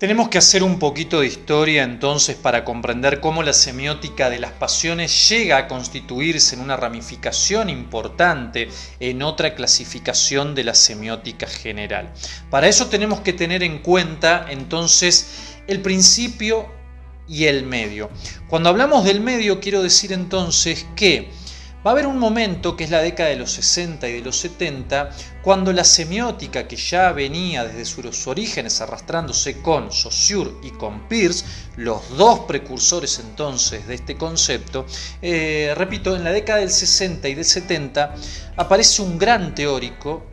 Tenemos que hacer un poquito de historia entonces para comprender cómo la semiótica de las pasiones llega a constituirse en una ramificación importante en otra clasificación de la semiótica general. Para eso tenemos que tener en cuenta entonces el principio y el medio. Cuando hablamos del medio quiero decir entonces que va a haber un momento, que es la década de los 60 y de los 70, cuando la semiótica, que ya venía desde sus orígenes arrastrándose con Saussure y con Peirce, los dos precursores entonces de este concepto, repito, en la década del 60 y del 70 aparece un gran teórico,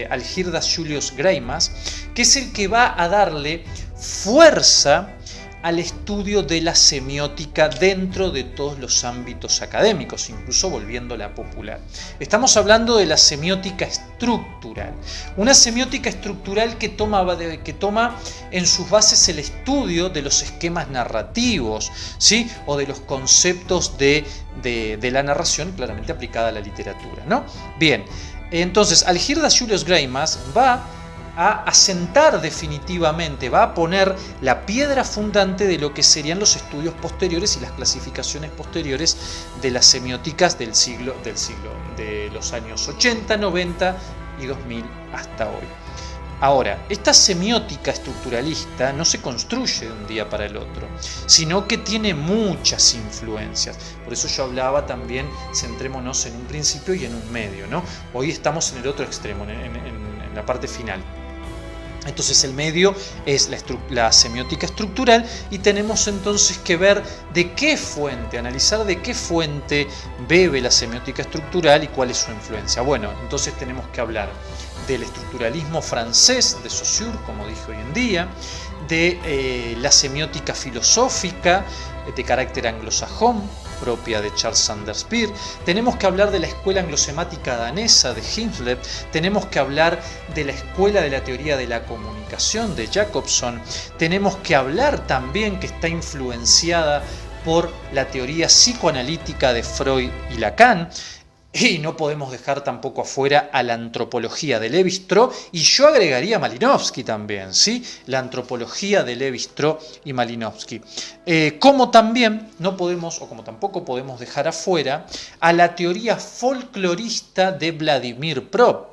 Algirdas Julius Greimas, que es el que va a darle fuerza al estudio de la semiótica dentro de todos los ámbitos académicos, incluso volviéndola popular. Estamos hablando de la semiótica estructural. Una semiótica estructural que toma en sus bases el estudio de los esquemas narrativos, ¿sí? O de los conceptos de la narración claramente aplicada a la literatura, ¿no? Bien, entonces Algirdas Julius Greimas va a asentar definitivamente, va a poner la piedra fundante de lo que serían los estudios posteriores y las clasificaciones posteriores de las semióticas de los años 80, 90 y 2000 hasta hoy. Ahora, esta semiótica estructuralista no se construye de un día para el otro, sino que tiene muchas influencias. Por eso yo hablaba también, centrémonos en un principio y en un medio, ¿no? Hoy estamos en el otro extremo, en la parte final. Entonces el medio es la semiótica estructural y tenemos entonces que ver de qué fuente, analizar de qué fuente bebe la semiótica estructural y cuál es su influencia. Bueno, entonces tenemos que hablar del estructuralismo francés de Saussure, como dije hoy en día, de la semiótica filosófica de carácter anglosajón, propia de Charles Sanders Peirce. Tenemos que hablar de la escuela anglosemática danesa de Hinslet, tenemos que hablar de la escuela de la teoría de la comunicación de Jacobson, tenemos que hablar también que está influenciada por la teoría psicoanalítica de Freud y Lacan. Y no podemos dejar tampoco afuera a la antropología de Lévi-Strauss, y yo agregaría a Malinowski también, ¿sí? La antropología de Lévi-Strauss y Malinowski. Como también no podemos, o como tampoco podemos dejar afuera a la teoría folclorista de Vladimir Prop.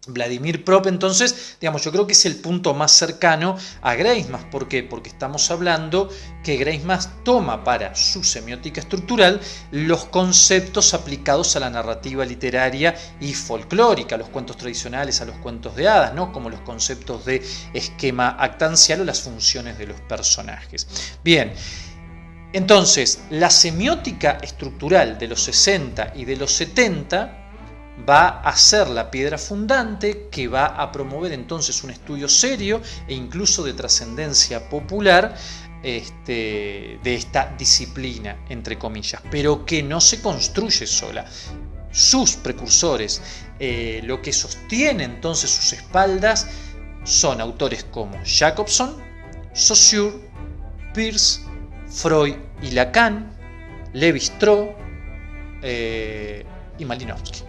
Vladimir Prop, entonces, digamos, yo creo que es el punto más cercano a Greimas. ¿Por qué? Porque estamos hablando que Greimas toma para su semiótica estructural los conceptos aplicados a la narrativa literaria y folclórica, a los cuentos tradicionales, a los cuentos de hadas, ¿no? Como los conceptos de esquema actancial o las funciones de los personajes. Bien. Entonces, la semiótica estructural de los 60 y de los 70 va a ser la piedra fundante que va a promover entonces un estudio serio e incluso de trascendencia popular de esta disciplina, entre comillas, pero que no se construye sola. Sus precursores, lo que sostiene entonces sus espaldas, son autores como Jacobson, Saussure, Peirce, Freud y Lacan, Lévi-Strauss y Malinowski.